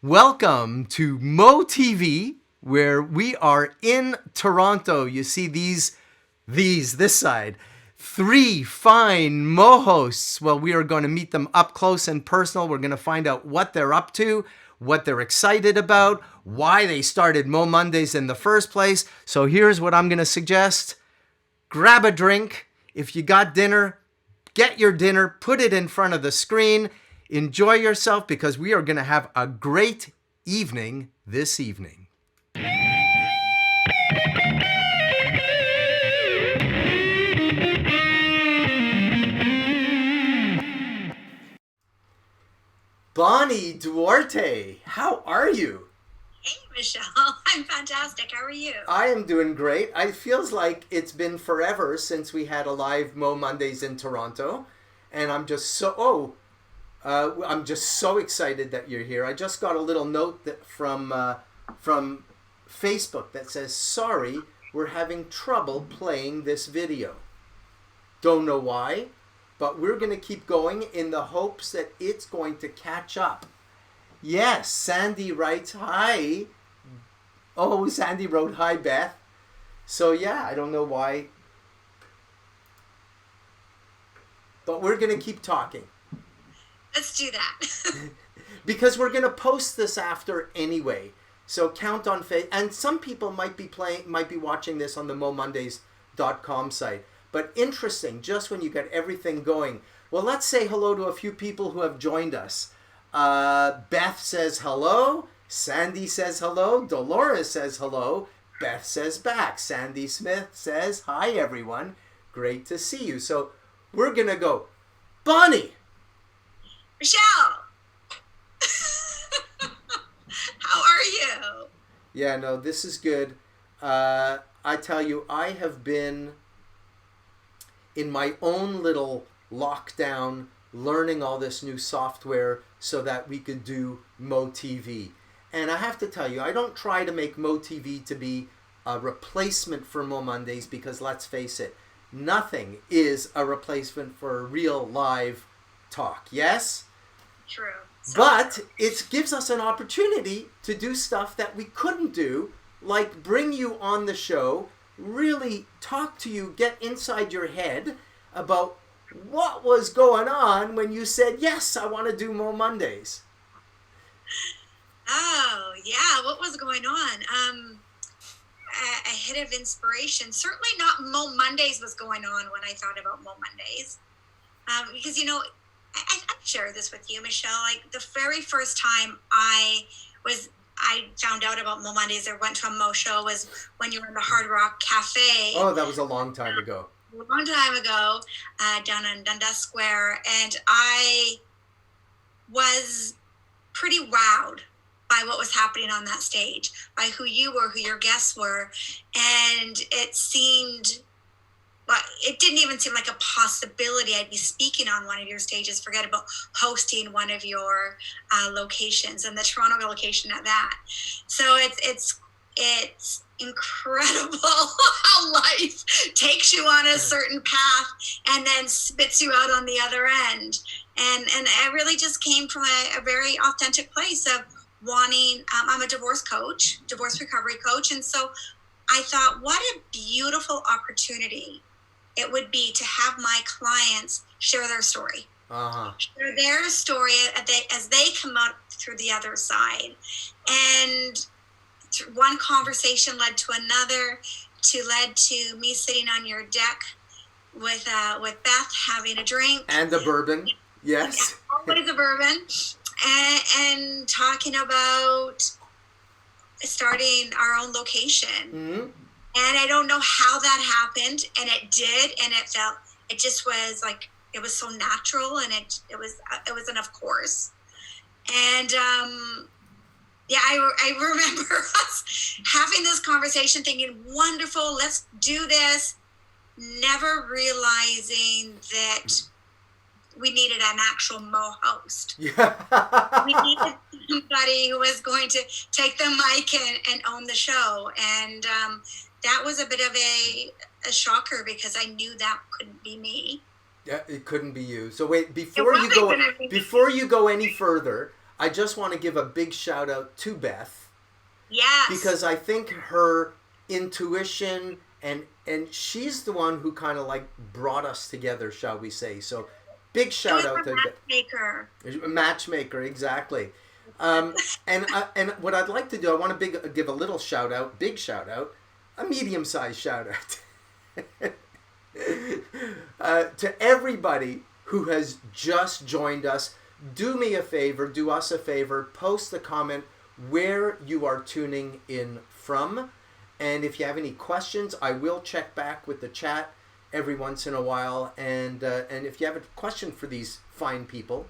Welcome to moTV, where we are in Toronto. You see this side, three fine moHosts. Well, we are going to meet them up close and personal. We're going to find out what they're up to, what they're excited about, why they started moMondays in the first place. So here's what I'm going to suggest. Grab a drink. If you got dinner, get your dinner, put it in front of the screen. Enjoy yourself because we are going to have a great evening this evening. Bonnie Duarte, how are you? Hey, Michelle. I'm fantastic. How are you? I am doing great. It feels like it's been forever since we had a live moMondays in Toronto, and I'm just so excited that you're here. I just got a little note from Facebook that says, "Sorry, we're having trouble playing this video. Don't know why, but we're going to keep going in the hopes that it's going to catch up." Yes, Sandy writes, "Hi." Oh, Sandy wrote, "Hi, Beth." So yeah, I don't know why, but we're going to keep talking. Let's do that. Because we're going to post this after anyway. So count on faith. And some people might be watching this on the moMondays.com site. But interesting, just when you get everything going. Well, let's say hello to a few people who have joined us. Beth says hello. Sandy says hello. Delores says hello. Beth says back. Sandy Smith says, "Hi, everyone. Great to see you." So we're going to go. Bonnie. Michelle. How are you? Yeah, no, this is good. I tell you, I have been in my own little lockdown learning all this new software so that we could do moTV. And I have to tell you, I don't try to make moTV to be a replacement for moMondays because let's face it, nothing is a replacement for a real live talk. Yes? True. But it gives us an opportunity to do stuff that we couldn't do, like bring you on the show, really talk to you, get inside your head about what was going on when you said, "Yes, I want to do moMondays." Oh, yeah. What was going on? A hit of inspiration. Certainly not moMondays was going on when I thought about moMondays. Because, I share this with you, Michelle. Like the very first time I found out about moMondays or went to a moShow was when you were in the Hard Rock Cafe. Oh, that was a long time ago. A long time ago, down on Dundas Square, and I was pretty wowed by what was happening on that stage, by who you were, who your guests were, and it didn't even seem like a possibility I'd be speaking on one of your stages, forget about hosting one of your locations, and the Toronto location at that. So it's incredible how life takes you on a certain path and then spits you out on the other end. And it really just came from a very authentic place of wanting, I'm a divorce recovery coach. And so I thought, what a beautiful opportunity it would be to have my clients share their story. Share their story as they come out through the other side. And one conversation led to another, led to me sitting on your deck with Beth having a drink. And the bourbon, yes. Yeah, always a bourbon. And talking about starting our own location. Mm-hmm. And I don't know how that happened, and it did, and it just was like, it was so natural, and it was enough course. And yeah, I remember us having this conversation thinking, wonderful, let's do this, never realizing that we needed an actual moHost. Yeah. We needed somebody who was going to take the mic and own the show. And that was a bit of a shocker because I knew that couldn't be me. Yeah, it couldn't be you. So wait, before you go any further, I just want to give a big shout out to Beth. Yes. Because I think her intuition and she's the one who kind of like brought us together, shall we say. So big shout out to matchmaker. Matchmaker, exactly. And what I'd like to do, I want to give a little shout out, big shout out, a medium-sized shout out to everybody who has just joined us. Do me a favor, do us a favor, post a comment where you are tuning in from. And if you have any questions, I will check back with the chat every once in a while. And if you have a question for these fine people,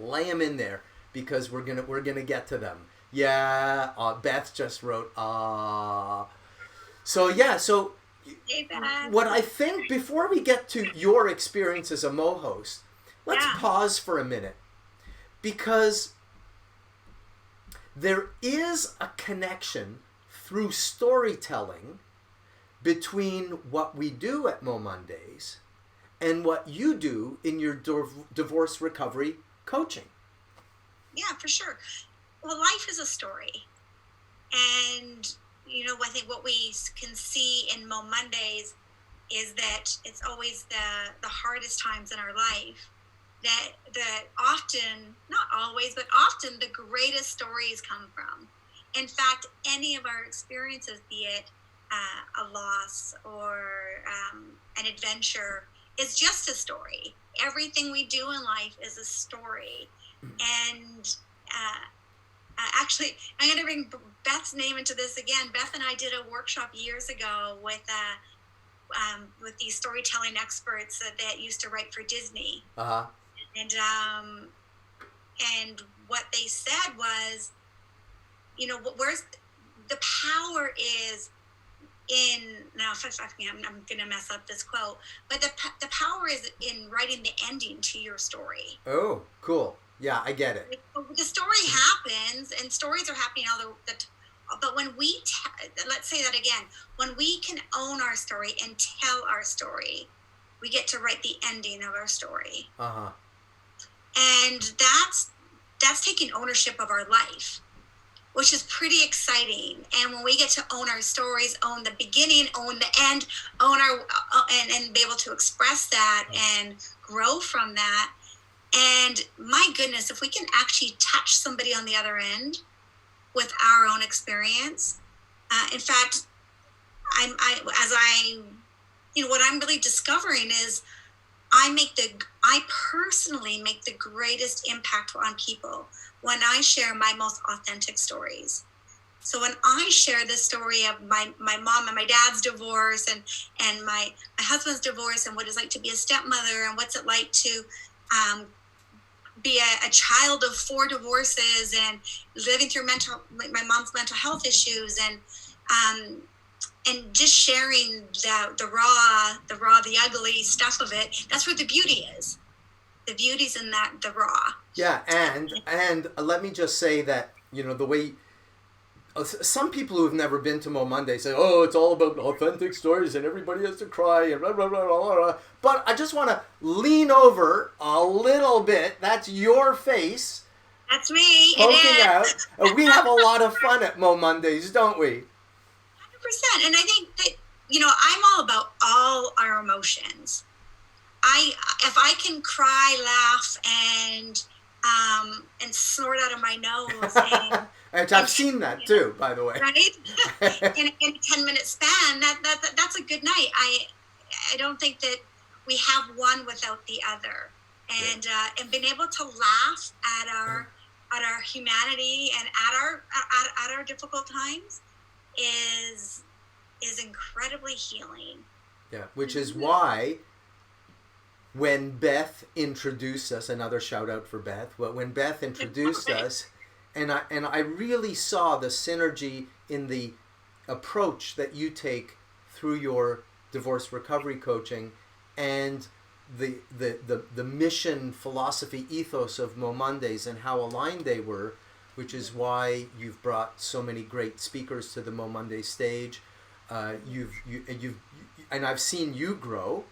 lay them in there, because we're gonna get to them. Yeah, Beth just wrote So yeah, so what I think, before we get to your experience as a moHost, let's pause for a minute, because there is a connection through storytelling between what we do at MoMondays and what you do in your divorce recovery coaching. Yeah, for sure. Well, life is a story. And, I think what we can see in MoMondays is that it's always the hardest times in our life that often, not always, but often the greatest stories come from. In fact, any of our experiences, be it a loss or an adventure, is just a story. Everything we do in life is a story. And actually, I'm going to bring Beth's name into this again. Beth and I did a workshop years ago with these storytelling experts that used to write for Disney. Uh-huh. And what they said was, where's the power is in, now I'm going to mess up this quote, but the power is in writing the ending to your story. Oh, cool. Yeah, I get it. The story happens, and stories are happening but when we, let's say that again, when we can own our story and tell our story, we get to write the ending of our story. Uh-huh. And that's taking ownership of our life, which is pretty exciting. And when we get to own our stories, own the beginning, own the end, own our and be able to express that and grow from that. And my goodness, if we can actually touch somebody on the other end with our own experience, in fact, what I'm really discovering is I personally make the greatest impact on people when I share my most authentic stories. So when I share the story of my mom and my dad's divorce and my husband's divorce and what it's like to be a stepmother and what's it like to be a child of 4 divorces and living through my mom's mental health issues and just sharing the raw, the ugly stuff of it. That's where the beauty is. The beauty's in the raw. Yeah, and let me just say that, the way some people who've never been to MoMondays say, oh, it's all about authentic stories and everybody has to cry and blah, blah, blah, blah, blah. But I just want to lean over a little bit. That's your face. That's me. Poking out. We have a lot of fun at MoMondays, don't we? 100%. And I think that, I'm all about all our emotions. If I can cry, laugh, and snort out of my nose. And I've seen that too, by the way. Right? in a 10-minute span, that's a good night. I don't think that we have one without the other. And being able to laugh at our humanity and at our difficult times is incredibly healing. Yeah, which is why when Beth introduced us, another shout out for Beth, when Beth introduced us, and I really saw the synergy in the approach that you take through your divorce recovery coaching and the mission, philosophy, ethos of MoMondays and how aligned they were, which is why you've brought so many great speakers to the MoMonday stage. And I've seen you grow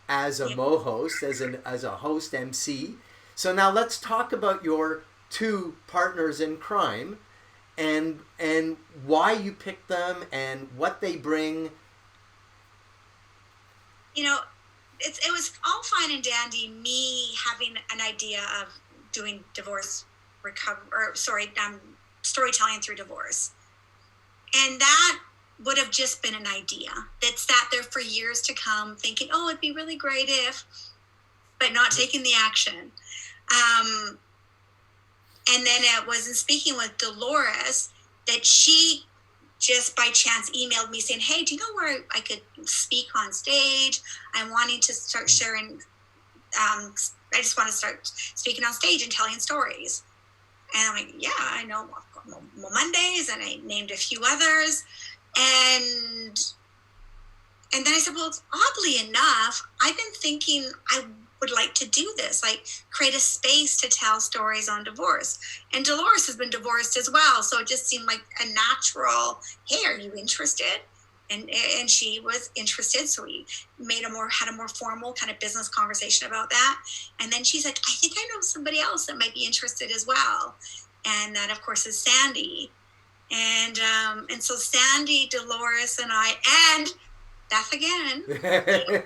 as a moHost, as a host MC. So now let's talk about your two partners in crime, and why you picked them and what they bring. You know, it was all fine and dandy, me having an idea of doing storytelling through divorce. And that would have just been an idea that sat there for years to come, thinking, oh, it'd be really great if, but not taking the action. And then it was in speaking with Delores that she just by chance emailed me saying, hey, do you know where I could speak on stage? I'm wanting to start sharing, I just want to start speaking on stage and telling stories. And I'm like, yeah, I know MoMondays, and I named a few others. And then I said, well, oddly enough, I've been thinking I would like to do this, like create a space to tell stories on divorce. And Delores has been divorced as well. So it just seemed like a natural, hey, are you interested? And she was interested. So we had a more formal kind of business conversation about that. And then she's like, I think I know somebody else that might be interested as well. And that, of course, is Sandy. And so Sandy, Delores, and I, and Beth again, together,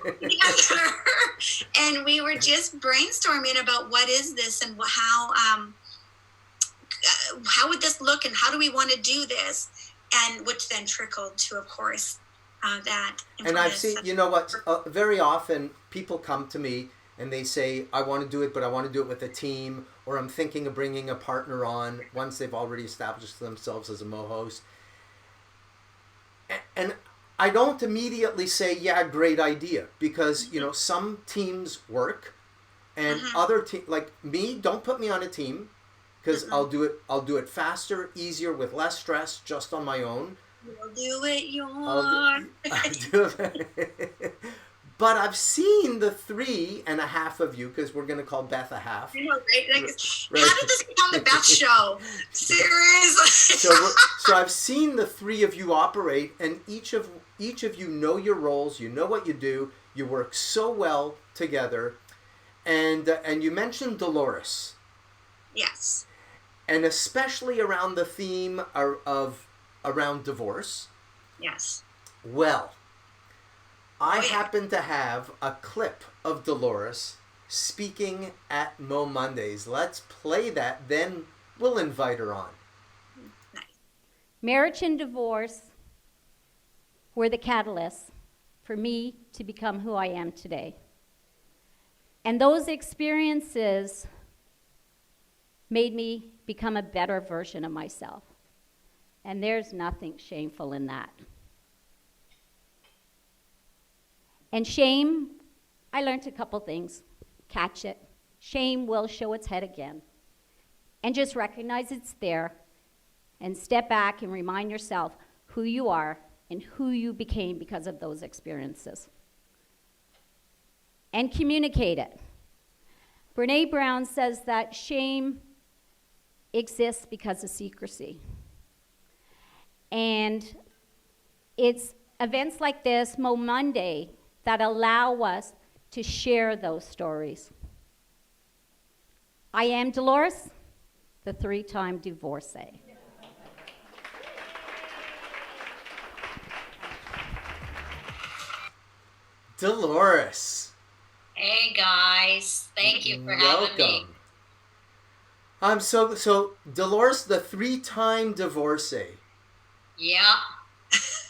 and we were just brainstorming about what is this and how would this look and how do we want to do this, and which then trickled to, of course, that. And I've seen, you know what, very often people come to me and they say, I want to do it, but I want to do it with a team, or I'm thinking of bringing a partner on once they've already established themselves as a moHost. And I don't immediately say, yeah, great idea, because, you know, some teams work and other teams, like me, don't put me on a team, because I'll do it faster, easier, with less stress, just on my own. You'll do it, I'll do it. But I've seen the 3.5 of you, because we're going to call Beth a half. You know, right? Like, right? How did this become the Beth show? Seriously. So I've seen the 3 of you operate, and each of you know your roles. You know what you do. You work so well together, and you mentioned Delores. Yes. And especially around the theme of around divorce. Yes. Well, I happen to have a clip of Delores speaking at MoMondays. Let's play that, then we'll invite her on. Nice. Marriage and divorce were the catalyst for me to become who I am today. And those experiences made me become a better version of myself. And there's nothing shameful in that. And shame, I learned a couple things. Catch it. Shame will show its head again. And just recognize it's there and step back and remind yourself who you are and who you became because of those experiences. And communicate it. Brené Brown says that shame exists because of secrecy. And it's events like this, MoMonday, that allow us to share those stories. I am Delores, the 3-time divorcee. Delores. Hey guys, thank you for having me. So Delores, the 3-time divorcee. Yeah,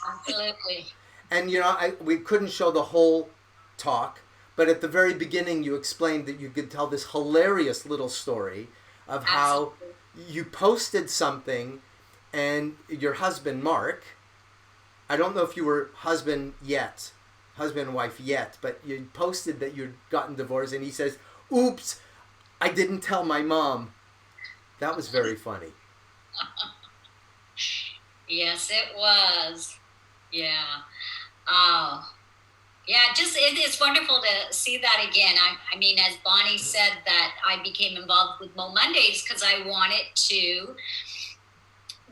absolutely. And you know, we couldn't show the whole talk, but at the very beginning you explained that you could tell this hilarious little story of how you posted something and your husband, Mark, I don't know if you were husband and wife yet, but you posted that you'd gotten divorced, and he says, oops, I didn't tell my mom. That was very funny. Yes, it was. Yeah. It's wonderful to see that again. I mean, as Bonnie said, that I became involved with MoMondays because I wanted to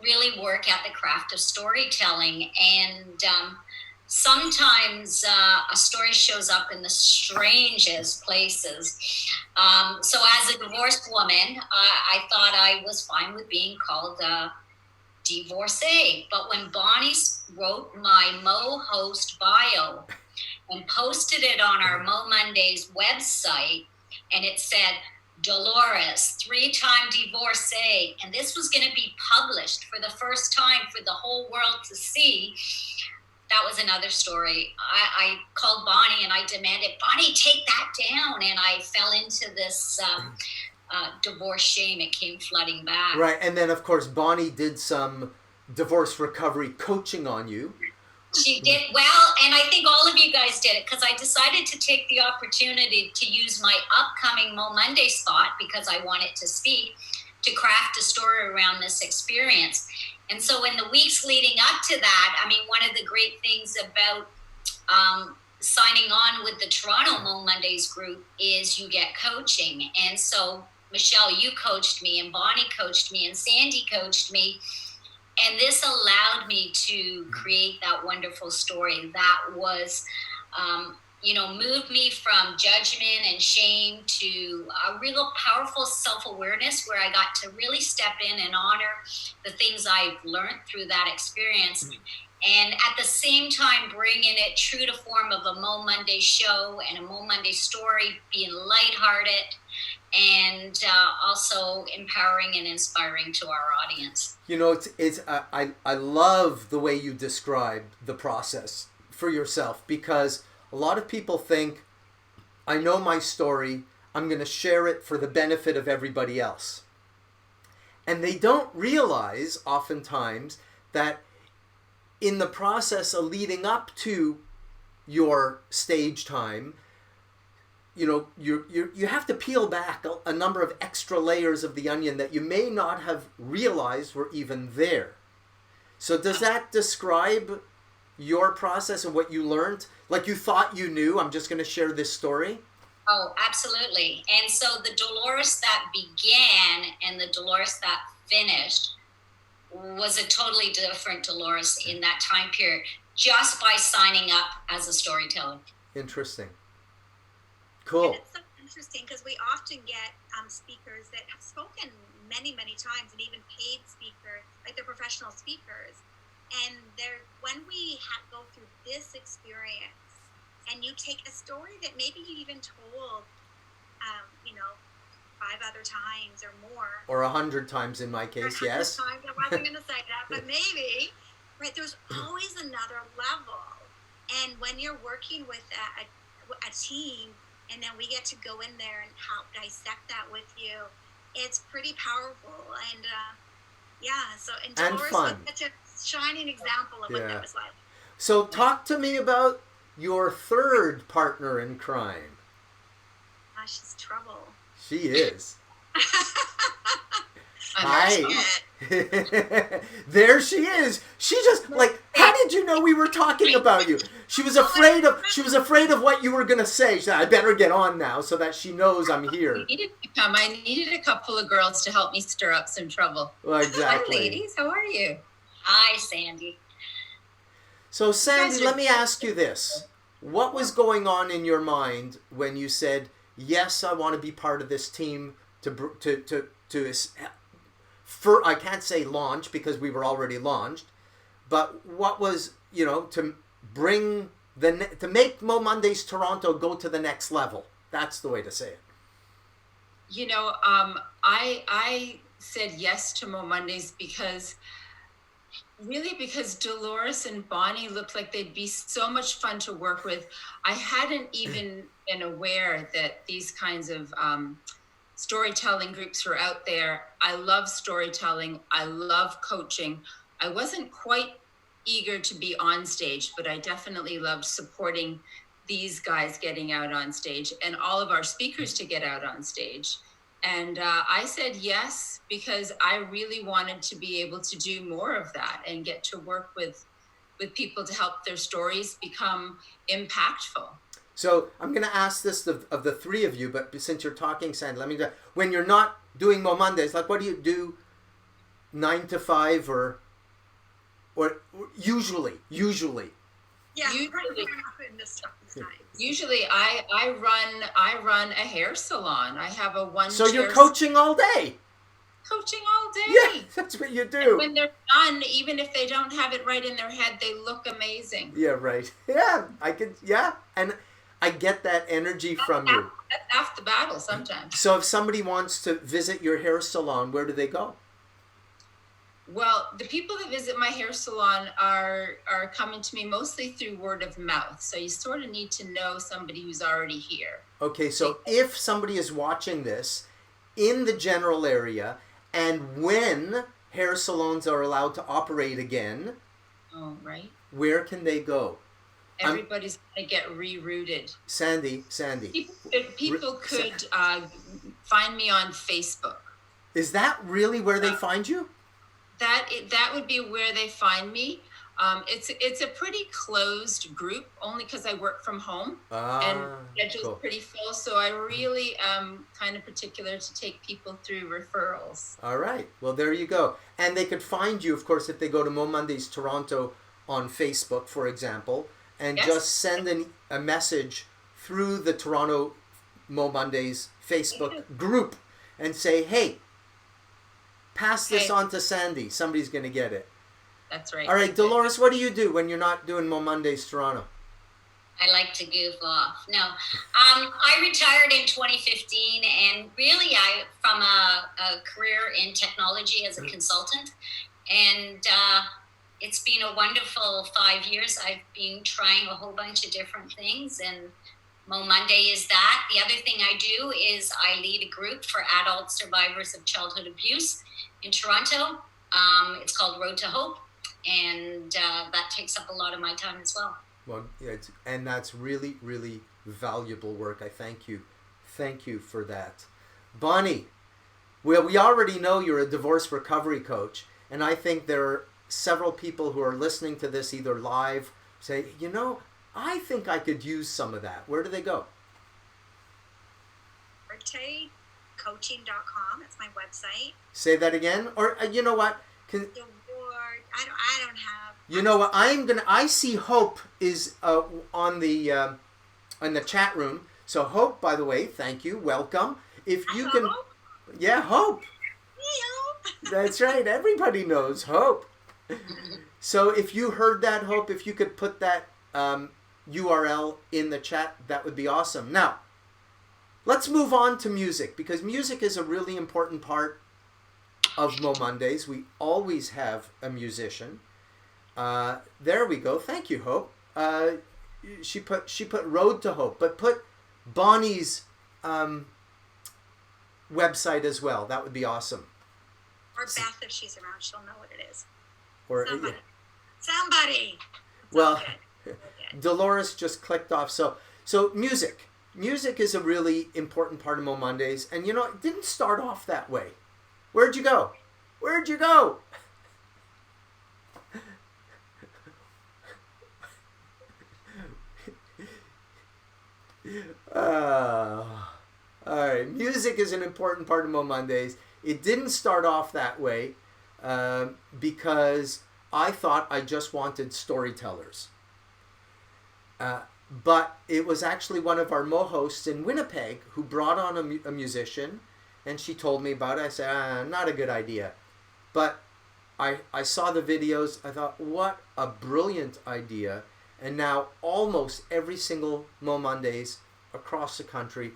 really work at the craft of storytelling. And sometimes a story shows up in the strangest places. So as a divorced woman, I thought I was fine with being called Divorcee. But when Bonnie wrote my moHost bio and posted it on our moMondays website, and it said, Delores, 3-time divorcee, and this was going to be published for the first time for the whole world to see, that was another story. I called Bonnie and I demanded, Bonnie, take that down. And I fell into this divorce shame. It came flooding back. Right. And then, of course, Bonnie did some divorce recovery coaching on you. She did well, and I think all of you guys did it, because I decided to take the opportunity to use my upcoming moMonday spot, because I wanted to speak, to craft a story around this experience. And so in the weeks leading up to that, I mean, one of the great things about signing on with the Toronto moMondays group is you get coaching. And so, Michelle, you coached me, and Bonnie coached me, and Sandy coached me. And this allowed me to create that wonderful story that was, moved me from judgment and shame to a real powerful self-awareness, where I got to really step in and honor the things I've learned through that experience. And at the same time, bringing it true to form of a moMonday show and a moMonday story, being lighthearted, and also empowering and inspiring to our audience. You know, I love the way you described the process for yourself, because a lot of people think, I know my story, I'm going to share it for the benefit of everybody else. And they don't realize oftentimes that in the process of leading up to your stage time, you know, you have to peel back a number of extra layers of the onion that you may not have realized were even there. So does that describe your process and what you learned? Like, you thought you knew, I'm just going to share this story? Oh, absolutely. And so the Delores that began and the Delores that finished was a totally different Delores in that time period, just by signing up as a storyteller. Interesting. Cool. And it's so interesting, because we often get speakers that have spoken many, many times, and even paid speakers, like they're professional speakers. And when we go through this experience, and you take a story that maybe you even told, 5 other times or more. Or 100 times in my case, yes. Times. I wasn't going to say that, but maybe. Right, there's always another level. And when you're working with a team, and then we get to go in there and help dissect that with you, it's pretty powerful. And and Delores was such a shining example of what that was like. So talk to me about your third partner in crime. She's trouble. She is. Hi. There she is. She just, like, how did you know we were talking about you? She was afraid of what you were going to say. She said, I better get on now so that she knows I'm here. I needed to come. I needed a couple of girls to help me stir up some trouble. Well, exactly. Hi, ladies. How are you? Hi, Sandy. So, Sandy, let me ask you this. What was going on in your mind when you said, yes, I want to be part of this team I can't say launch, because we were already launched, but what was, to make moMondays Toronto go to the next level? That's the way to say it. I said yes to moMondays because Delores and Bonnie looked like they'd be so much fun to work with. I hadn't even been aware that these kinds of storytelling groups were out there. I love storytelling. I love coaching. I wasn't quite eager to be on stage, but I definitely loved supporting these guys getting out on stage and all of our speakers to get out on stage. And I said yes, because I really wanted to be able to do more of that and get to work with people to help their stories become impactful. So I'm going to ask this of the three of you, but since you're talking, Sandy, let me go. When you're not doing moMondays, like, what do you do 9 to 5 or usually? Yeah, Usually- in this time. Usually I run a hair salon. I have a one So you're chair coaching all day. coaching all day. Yeah, that's what you And do. when they're done, even if they don't have it right in their head, they look amazing. Yeah, right. Yeah, I could. Yeah, and I get that energy from you. That's half the battle sometimes. So if somebody wants to visit your hair salon, where do they go? Well, the people that visit my hair salon are coming to me mostly through word of mouth. So you sort of need to know somebody who's already here. Okay, so if somebody is watching this in the general area, and when hair salons are allowed to operate again, Oh, right. where can they go? Everybody's going to get rerouted. Sandy. People could find me on Facebook. Is that really where they find you? That would be where they find me. It's a pretty closed group, only because I work from home and schedule's cool. pretty full. So I really am kind of particular to take people through referrals. All right. Well, there you go. And they could find you, of course, if they go to MoMondays Toronto on Facebook, for example, and Yes. just send a message through the Toronto MoMondays Facebook group and say, hey, pass this Okay. on to Sandy. Somebody's going to get it. That's right. All right, Delores, what do you do when you're not doing MoMondays Toronto? I like to goof off. No, I retired in 2015, and really, from a career in technology as a consultant, and it's been a wonderful 5 years. I've been trying a whole bunch of different things, and MoMonday is that. The other thing I do is I lead a group for adult survivors of childhood abuse in Toronto. It's called Road to Hope, and that takes up a lot of my time as well. Well, and that's really, really valuable work. I thank you. Thank you for that. Bonnie, well, we already know you're a divorce recovery coach, and I think there are several people who are listening to this either live, say, you know, I think I could use some of that. Where do they go? Coaching.com. That's my website. Say that again? Or you know what? The word, I don't have. You know what? I see Hope is on the chat room. So Hope, by the way, thank you. Welcome. If you can, Hope? yeah, Hope. Hey, Hope. That's right. Everybody knows Hope. So if you heard that, Hope, if you could put that URL in the chat, that would be awesome. Now, let's move on to music, because music is a really important part of MoMondays. We always have a musician. There we go. Thank you, Hope. She put Road to Hope, but put Bonnie's website as well. That would be awesome. Or Beth, if she's around, she'll know what it is. Or Somebody. It's well, all good. Delores just clicked off. So music. Music is a really important part of MoMondays, and you know, it didn't start off that way. Where'd you go? Where'd you go? All right, music is an important part of MoMondays. It didn't start off that way because I thought I just wanted storytellers. But it was actually one of our moHosts in Winnipeg who brought on a musician, and she told me about it. I said, not a good idea. But I saw the videos. I thought, what a brilliant idea. And now almost every single MoMondays across the country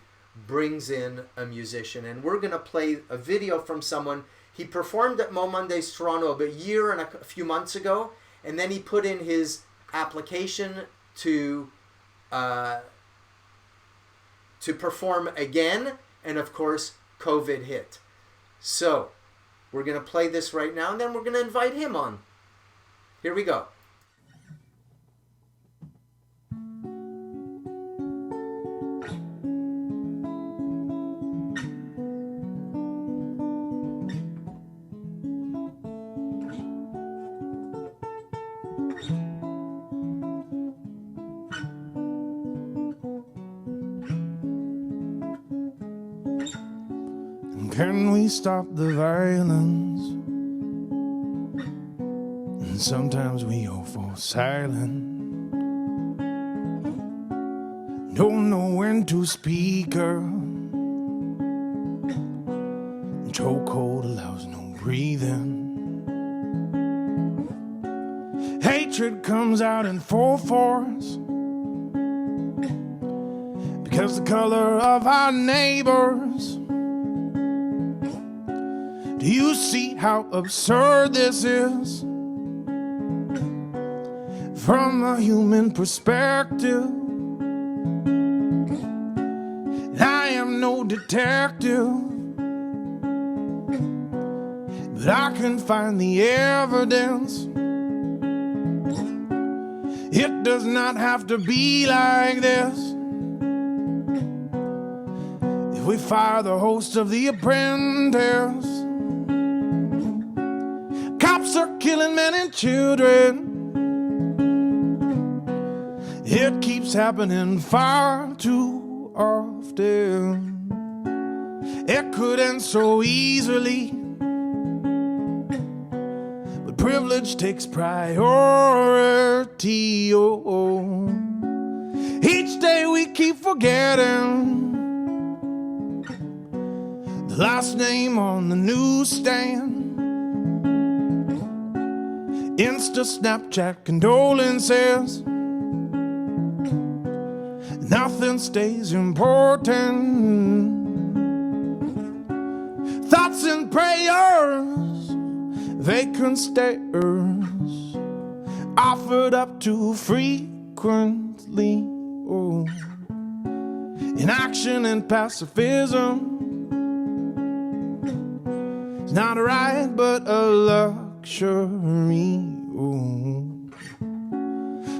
brings in a musician. And we're going to play a video from someone. He performed at MoMondays Toronto about a year and a few months ago. And then he put in his application to perform again, and of course COVID hit. So we're going to play this right now, and then we're going to invite him on. Here we go. Can we stop the violence? And sometimes we go for silent. trying to speak her. Chokehold allows no breathing. Hatred comes out in full force because the color of our neighbors. Do you see how absurd this is? From a human perspective, I am no detective, but I can find the evidence. It does not have to be like this. If we fire the host of The Apprentice, cops are killing men and children. It keeps happening far too often. It could end so easily, but privilege takes priority. Oh. Each day we keep forgetting the last name on the newsstand. Insta, Snapchat, condolences. Nothing stays important. Thoughts and prayers, vacant stares, offered up too frequently. Oh. Inaction and pacifism is not a right but a luxury. Oh.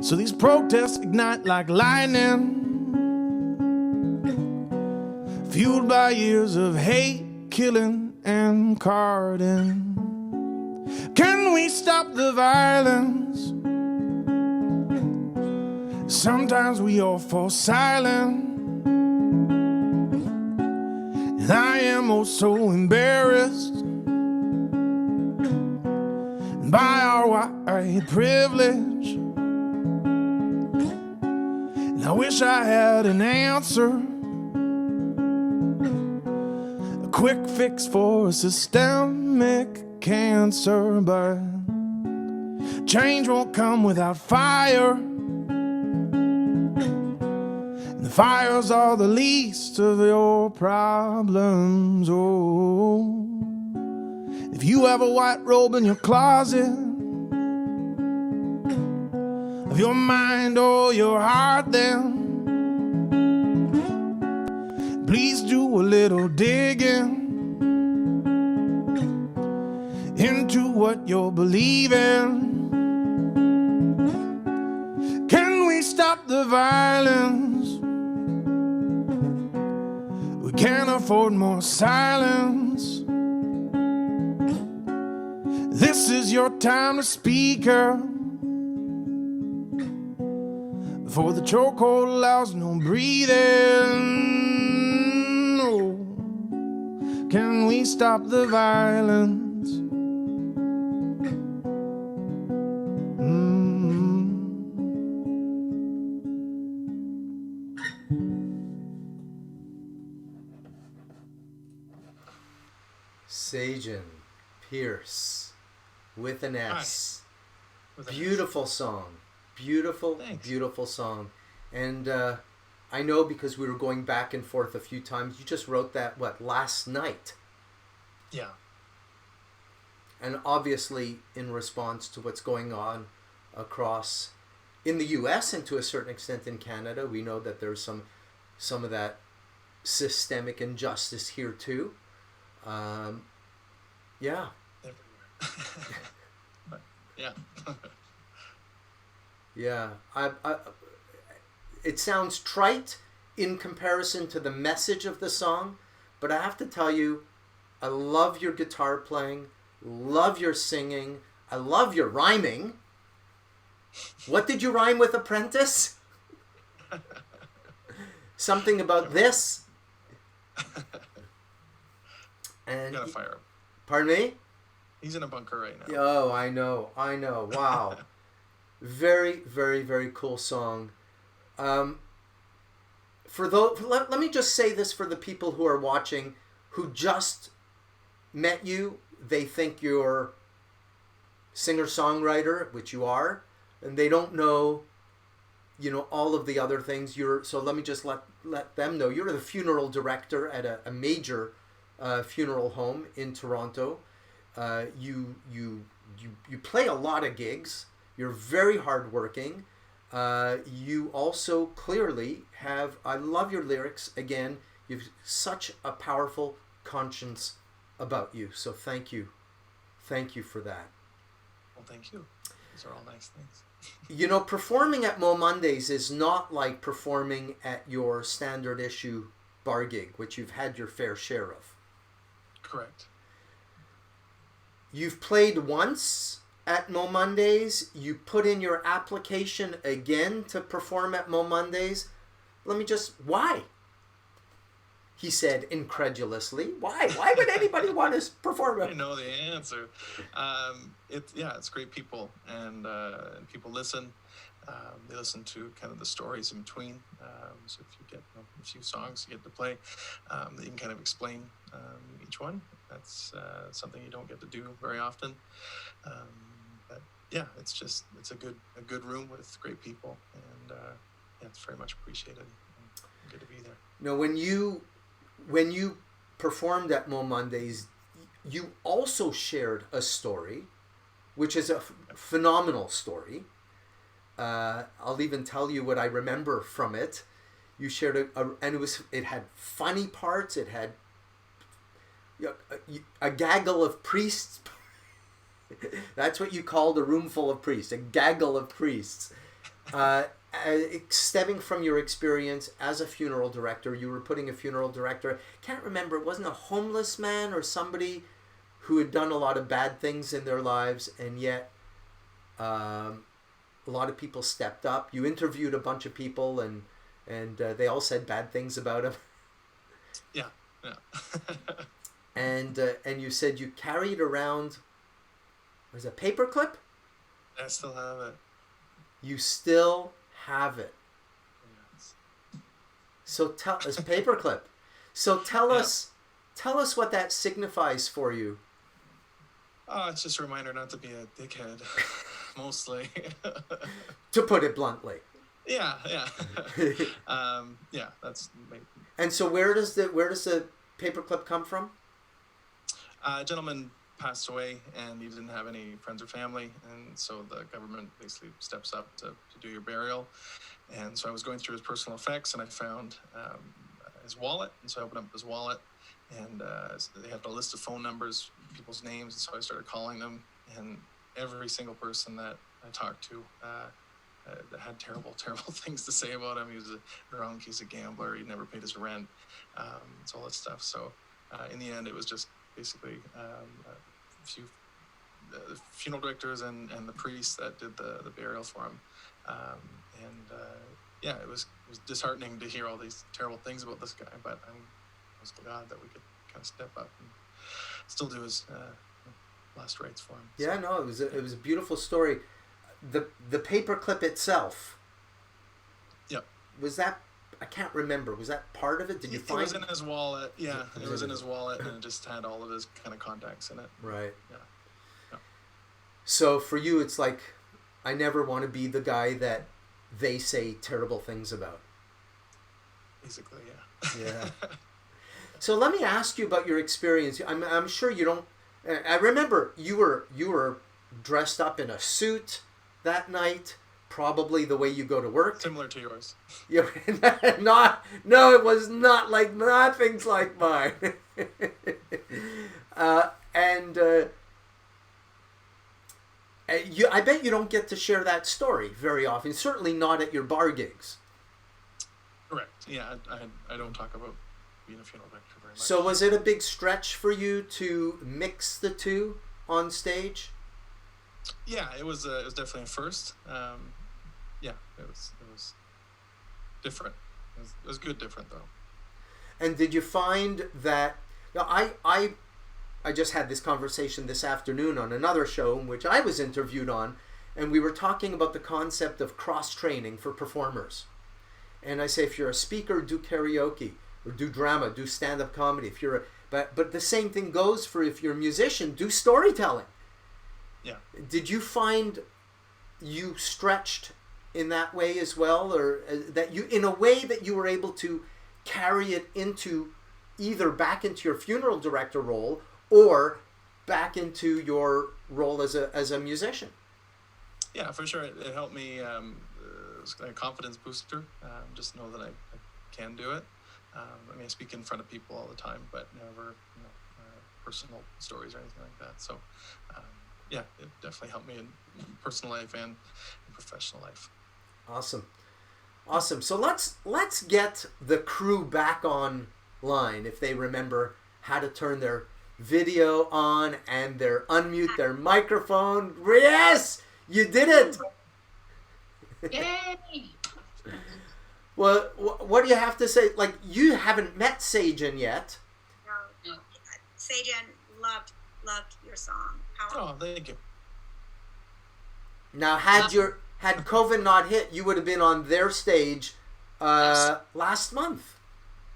So these protests ignite like lightning, fueled by years of hate, killing, and carding. Can we stop the violence? Sometimes we all fall silent, and I am oh so embarrassed by our white privilege. And I wish I had an answer, quick fix for systemic cancer, but change won't come without fire. And the fires are the least of your problems. Oh, if you have a white robe in your closet, of your mind or your heart, then please do a little digging into what you're believing. Can we stop the violence? We can't afford more silence. This is your time to speak up before the chokehold allows no breathing. Can we stop the violence? Sagen Pearse with an S. With an Beautiful song. Beautiful, Thanks. beautiful song. And I know because we were going back and forth a few times, you just wrote that, last night? Yeah. And obviously in response to what's going on across in the US and to a certain extent in Canada. We know that there's some of that systemic injustice here too. Yeah. Everywhere. But, yeah. Yeah. It sounds trite in comparison to the message of the song, but I have to tell you, I love your guitar playing, love your singing, I love your rhyming. What did you rhyme with, Apprentice? Something about this? And Gotta fire him. Pardon me? He's in a bunker right now. Oh, I know. Wow. Very, very, very cool song. for those, let me just say this for the people who are watching who just met you. They think you're singer-songwriter, which you are, and they don't know, all of the other things. So let me just let them know. You're the funeral director at a major funeral home in Toronto. You play a lot of gigs. You're very hardworking. You also clearly have, I love your lyrics. Again, you've such a powerful conscience about you. So thank you. Thank you for that. Well, thank you. These are all nice things. Performing at MoMondays is not like performing at your standard issue bar gig, which you've had your fair share of. Correct. You've played once at MoMondays. You put in your application again to perform at MoMondays. Why? He said incredulously. Why? Why would anybody want to perform? I know the answer. It's great people, and people listen. They listen to kind of the stories in between. So if you get a few songs you get to play, that you can kind of explain each one. That's something you don't get to do very often. But yeah, it's a good room with great people, and it's very much appreciated. And good to be there. When you performed at MoMondays, you also shared a story, which is a phenomenal story. I'll even tell you what I remember from it. You shared and it had funny parts. It had a gaggle of priests. That's what you called a room full of priests, a gaggle of priests. Stemming from your experience as a funeral director, you were putting a funeral director, can't remember, it wasn't a homeless man or somebody who had done a lot of bad things in their lives, and yet a lot of people stepped up. You interviewed a bunch of people, and they all said bad things about him. Yeah. And you said you carried around, was it a paperclip? I still have it. You still have it. Yes. So tell us, paperclip. So tell us what that signifies for you. Oh, it's just a reminder not to be a dickhead, mostly. To put it bluntly. Yeah. That's. And so where does the paperclip come from? A gentleman passed away, and he didn't have any friends or family, and so the government basically steps up to do your burial. And so I was going through his personal effects, and I found his wallet, and so I opened up his wallet, and they had a list of phone numbers, people's names, and so I started calling them, and every single person that I talked to had terrible things to say about him. He was a drunk, he's a gambler, he never paid his rent, it's all that stuff. So in the end, it was just basically a few funeral directors and the priests that did the burial for him. It was disheartening to hear all these terrible things about this guy, but I was glad that we could kind of step up and still do his last rites for him. Yeah, so, no, it was a beautiful story. The paperclip itself. Yep. Was that, I can't remember, was that part of it? Did you find it? It was in his wallet. Yeah, it was in his wallet, and it just had all of his kind of contacts in it. Right. Yeah. So for you, it's like, I never want to be the guy that they say terrible things about. Basically, yeah. Yeah. So let me ask you about your experience. I'm sure you don't. I remember you were dressed up in a suit that night, probably the way you go to work. Similar to yours. Yeah, no, it was not like nothing's like mine. I bet you don't get to share that story very often. Certainly not at your bar gigs. Correct. Yeah, I don't talk about being a funeral director very much. So was it a big stretch for you to mix the two on stage? Yeah, it was definitely a first. It was different. It was good different though. And did you find that? Now, I just had this conversation this afternoon on another show in which I was interviewed on, and we were talking about the concept of cross-training for performers. And I say, if you're a speaker, do karaoke, or do drama, do stand-up comedy. If you're but the same thing goes for if you're a musician, do storytelling. Yeah. Did you find you stretched in that way as well, or that you, in a way that you were able to carry it into either back into your funeral director role or back into your role as a musician? Yeah, for sure. It helped me. It was a confidence booster. Just know that I can do it. I mean, I speak in front of people all the time, but never, personal stories or anything like that. So, yeah, it definitely helped me in personal life and in professional life. Awesome. So let's get the crew back online if they remember how to turn their video on and unmute their microphone. Yes, you did it. Yay! Well, what do you have to say? Like, you haven't met Sagen yet. No. Sagen, loved your song. Oh, thank you. Now, had COVID not hit, you would have been on their stage last month.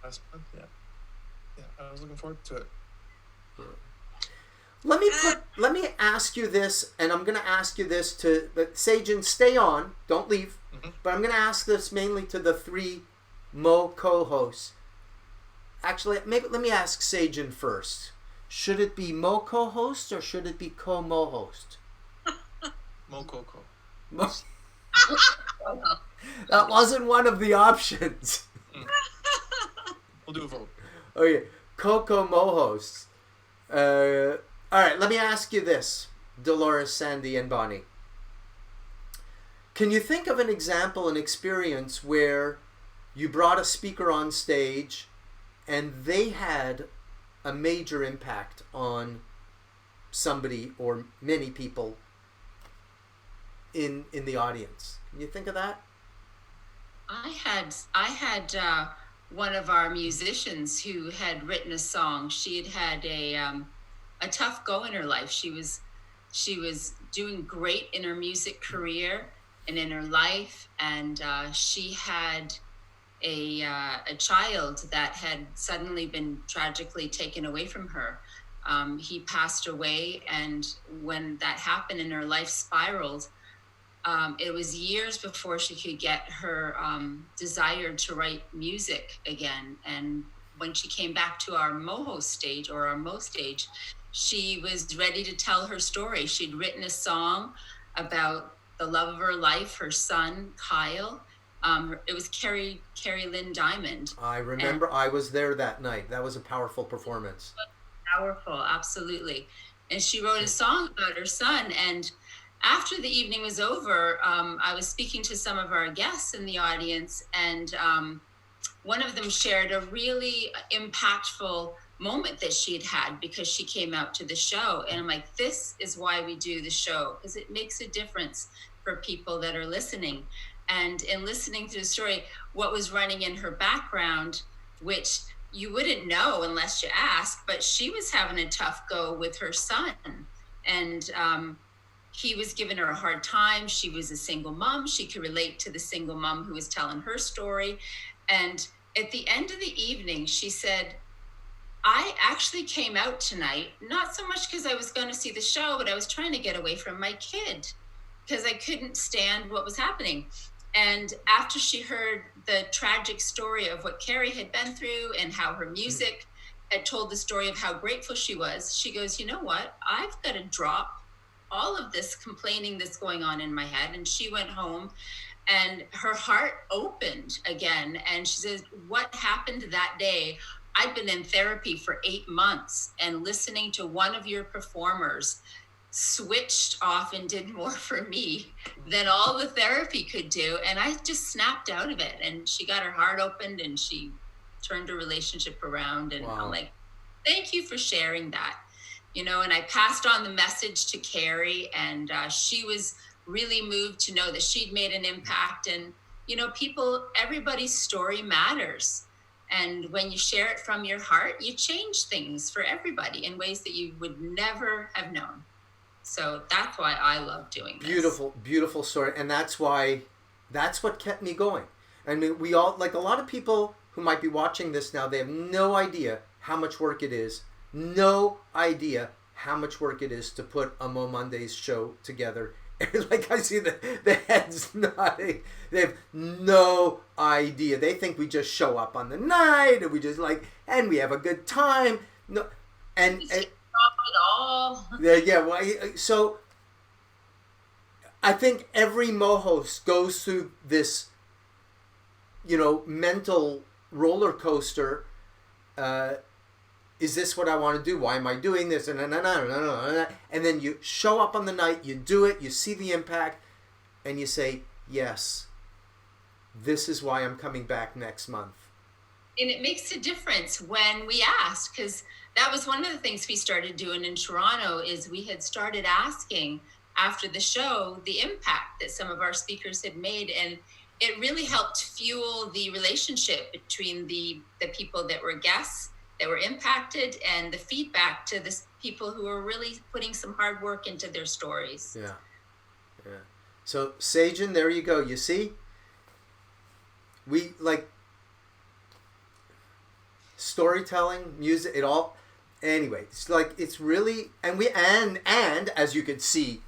Last month, yeah. Yeah, I was looking forward to it. Let me ask you this, and I'm going to ask you this but Sagen, stay on, don't leave. Mm-hmm. But I'm going to ask this mainly to the three Mo co-hosts. Actually, let me ask Sagen first. Should it be Mo co-host or should it be co-mo-host? Mo Coco. That wasn't one of the options. We'll do a vote. Okay, Coco mo-hosts. All right, let me ask you this, Delores, Sandy, and Bonnie. Can you think of an example, an experience where you brought a speaker on stage and they had a major impact on somebody or many people in the audience? Can you think of that? I had one of our musicians who had written a song. She had a tough go in her life. She was doing great in her music career and in her life, and she had a child that had suddenly been tragically taken away from her. He passed away, and when that happened and her life spiraled, it was years before she could get her desire to write music again. And when she came back to our moHost stage, or our Mo stage, she was ready to tell her story. She'd written a song about the love of her life, her son, Kyle. It was Carrie Lynn Diamond. I remember, I was there that night. That was a powerful performance. Powerful, absolutely. And she wrote a song about her son. And after the evening was over, I was speaking to some of our guests in the audience, and one of them shared a really impactful moment that she had because she came out to the show. And I'm like, this is why we do the show, because it makes a difference for people that are listening. And in listening to the story, what was running in her background, which you wouldn't know unless you ask, but she was having a tough go with her son. And he was giving her a hard time. She was a single mom. She could relate to the single mom who was telling her story. And at the end of the evening, she said, I actually came out tonight, not so much because I was going to see the show, but I was trying to get away from my kid because I couldn't stand what was happening. And after she heard the tragic story of what Carrie had been through and how her music had told the story of how grateful she was, she goes, you know what? I've got to drop all of this complaining that's going on in my head. And she went home and her heart opened again. And she says, what happened that day? I'd been in therapy for 8 months, and listening to one of your performers switched off and did more for me than all the therapy could do. And I just snapped out of it. And she got her heart opened and she turned her relationship around. And wow. I'm like, thank you for sharing that. You know, and I passed on the message to Carrie, and she was really moved to know that she'd made an impact. And, you know, everybody's story matters. And when you share it from your heart, you change things for everybody in ways that you would never have known. So that's why I love doing this. Beautiful, beautiful story. And that's what kept me going. I mean, we all, like a lot of people who might be watching this now, they have no idea how much work it is. No idea how much work it is to put a MoMondays show together. Like I see the heads nodding. They have no idea. They think we just show up on the night and we just and we have a good time. No, and at all. Yeah. Well, so I think every moHost goes through this, mental roller coaster. Is this what I want to do? Why am I doing this? And then you show up on the night, you do it, you see the impact, and you say, yes, this is why I'm coming back next month. And it makes a difference when we ask, because that was one of the things we started doing in Toronto, is we had started asking after the show the impact that some of our speakers had made. And it really helped fuel the relationship between the people that were guests that were impacted and the feedback to the people who are really putting some hard work into their stories. Yeah. So Sagen, there you go. You see, we storytelling, music, it all. Anyway, it's really, and as you could see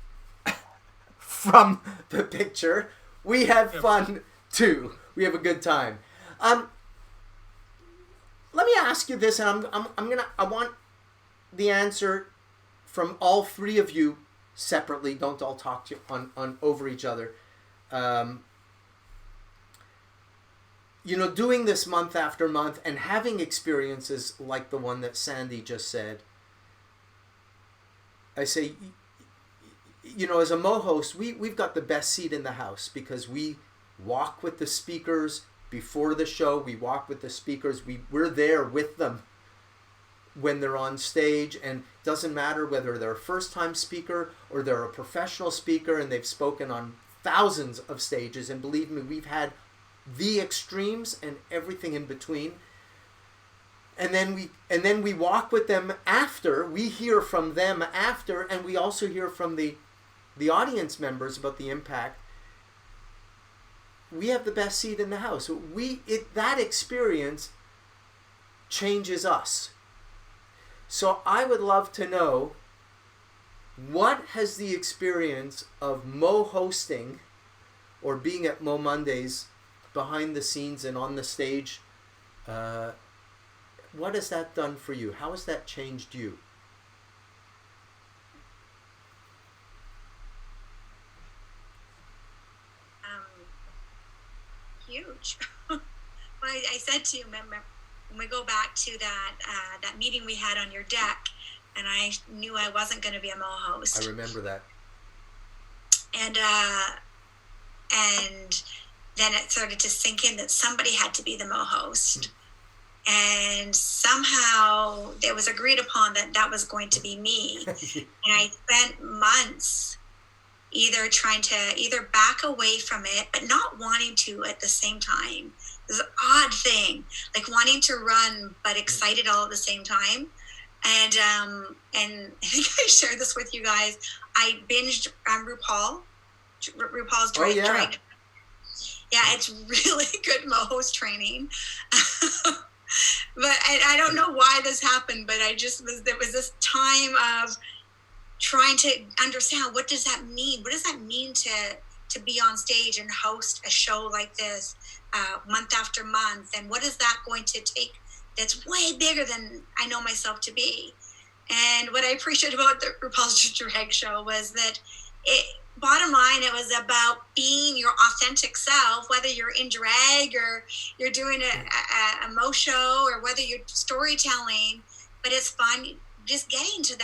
from the picture, we have fun too. We have a good time. Let me ask you this, and I want the answer from all three of you separately. Don't all talk to on over each other. Doing this month after month and having experiences like the one that Sandy just said. I say, as a moHost, we've got the best seat in the house because we walk with the speakers. Before the show, we walk with the speakers. We're there with them when they're on stage, and it doesn't matter whether they're a first-time speaker or they're a professional speaker and they've spoken on thousands of stages. And believe me, we've had the extremes and everything in between. And then we walk with them after. We hear from them after, and we also hear from the audience members about the impact. We have the best seat in the house. That experience changes us. So I would love to know, what has the experience of moHosting or being at MoMondays behind the scenes and on the stage, what has that done for you? How has that changed you? Huge. I said to you, remember, when we go back to that meeting we had on your deck, and I knew I wasn't going to be a moHost. I remember that. And then it started to sink in that somebody had to be the moHost. And somehow it was agreed upon that was going to be me. And I spent months either back away from it, but not wanting to at the same time. This odd thing, like wanting to run, but excited all at the same time. And I think I shared this with you guys. I binged RuPaul's Drag. Yeah, it's really good moHost training. But I don't know why this happened, but there was this time of trying to understand, what does that mean? What does that mean to be on stage and host a show like this month after month? And what is that going to take that's way bigger than I know myself to be? And what I appreciated about the RuPaul's Drag show was that bottom line, it was about being your authentic self, whether you're in drag or you're doing a moShow or whether you're storytelling. But it's fun just getting to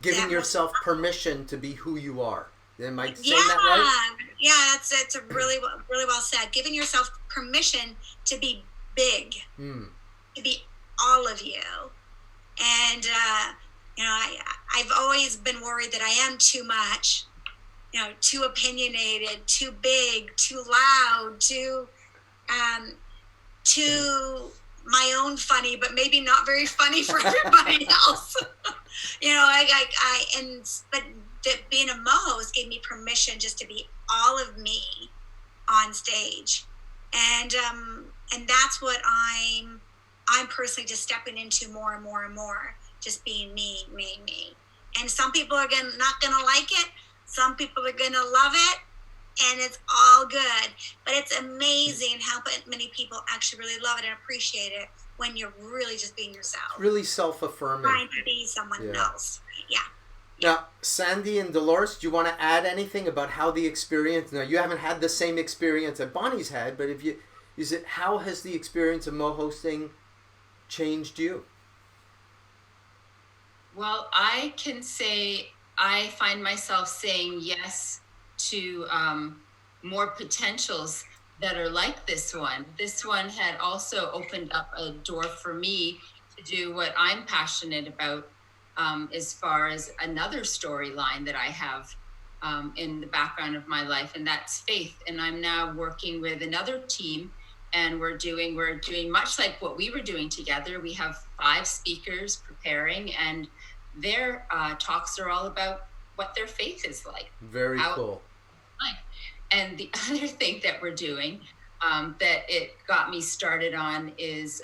giving yourself permission to be who you are. Am I saying that right? Yeah, it's a really well said. Giving yourself permission to be big, to be all of you. And I've always been worried that I am too much, too opinionated, too big, too loud, too my own funny, but maybe not very funny for everybody else. But being a moHost gave me permission just to be all of me on stage, and that's what I'm personally just stepping into more and more and more, just being me. And some people are not gonna like it. Some people are gonna love it, and it's all good. But it's amazing how many people actually really love it and appreciate it when you're really just being yourself. Really self-affirming. Trying to be someone else. Yeah. Now, Sandy and Delores, do you want to add anything about how the experience? Now, you haven't had the same experience that Bonnie's had, but how has the experience of moHosting changed you? Well, I can say I find myself saying yes to more potentials that are like this one. This one had also opened up a door for me to do what I'm passionate about, as far as another storyline that I have in the background of my life, and that's faith. And I'm now working with another team, and we're doing much like what we were doing together. We have 5 speakers preparing, and their talks are all about what their faith is like. Very cool. And the other thing that we're doing that it got me started on is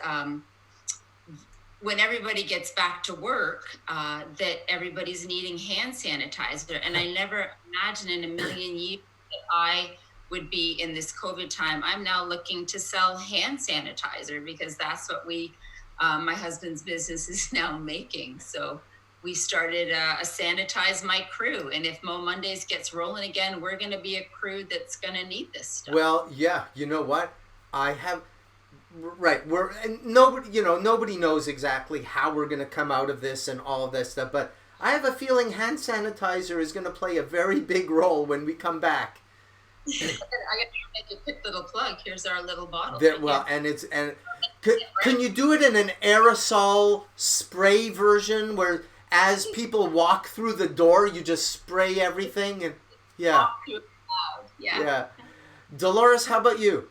when everybody gets back to work, that everybody's needing hand sanitizer. And I never imagined in a million years that I would be in this COVID time. I'm now looking to sell hand sanitizer because that's what my husband's business is now making. So we started a Sanitize My Crew. And if moMondays gets rolling again, we're going to be a crew that's going to need this stuff. Well, yeah, you know what? Nobody knows exactly how we're going to come out of this and all of this stuff, but I have a feeling hand sanitizer is going to play a very big role when we come back. I got to make a quick little plug. Here's our little bottle. Can you do it in an aerosol spray version where as people walk through the door, you just spray everything? And yeah. Delores, how about you?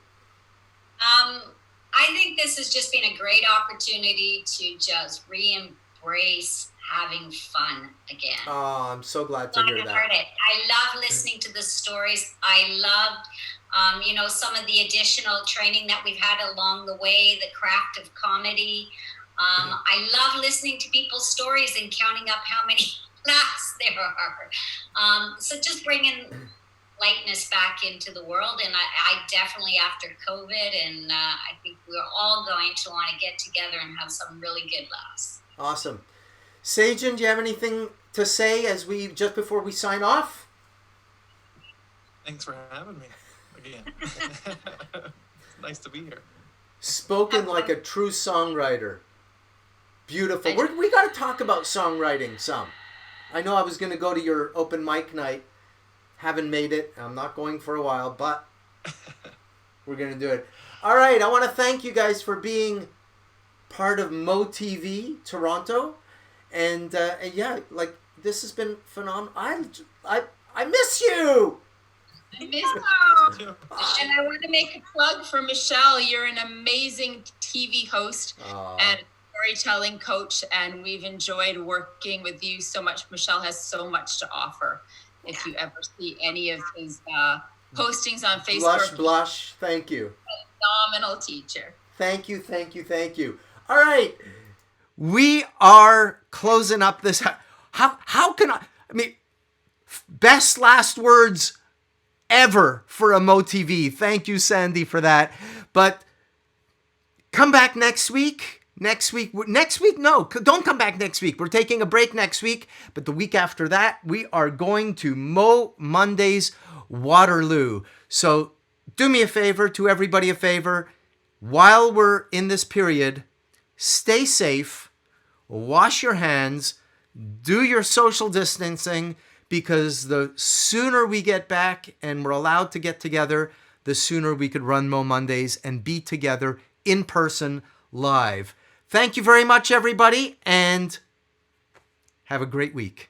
I think this has just been a great opportunity to just re-embrace having fun again. Oh, I'm so glad to hear that. I love listening to the stories. I loved, some of the additional training that we've had along the way, the craft of comedy. I love listening to people's stories and counting up how many laughs there are. So just bringing lightness back into the world, and I definitely, after COVID, and I think we're all going to want to get together and have some really good laughs. Awesome. Sagen, do you have anything to say just before we sign off? Thanks for having me again. It's nice to be here. Spoken like a true songwriter. Beautiful. We got to talk about songwriting some. I know I was going to go to your open mic night. Haven't made it. I'm not going for a while, but we're going to do it. All right. I want to thank you guys for being part of moTV Toronto. And this has been phenomenal. I miss you. I miss you. And I want to make a plug for Michel. You're an amazing TV host and storytelling coach, and we've enjoyed working with you so much. Michel has so much to offer. If you ever see any of his postings on Facebook. Blush. Thank you. Phenomenal teacher. Thank you. All right. We are closing up this. How can I mean, best last words ever for a moTV. Thank you, Sandy, for that. But come back next week. Next week, no, don't come back next week. We're taking a break next week. But the week after that, we are going to moMondays Waterloo. So do me a favor, do everybody a favor. While we're in this period, stay safe, wash your hands, do your social distancing, because the sooner we get back and we're allowed to get together, the sooner we could run moMondays and be together in person live. Thank you very much, everybody, and have a great week.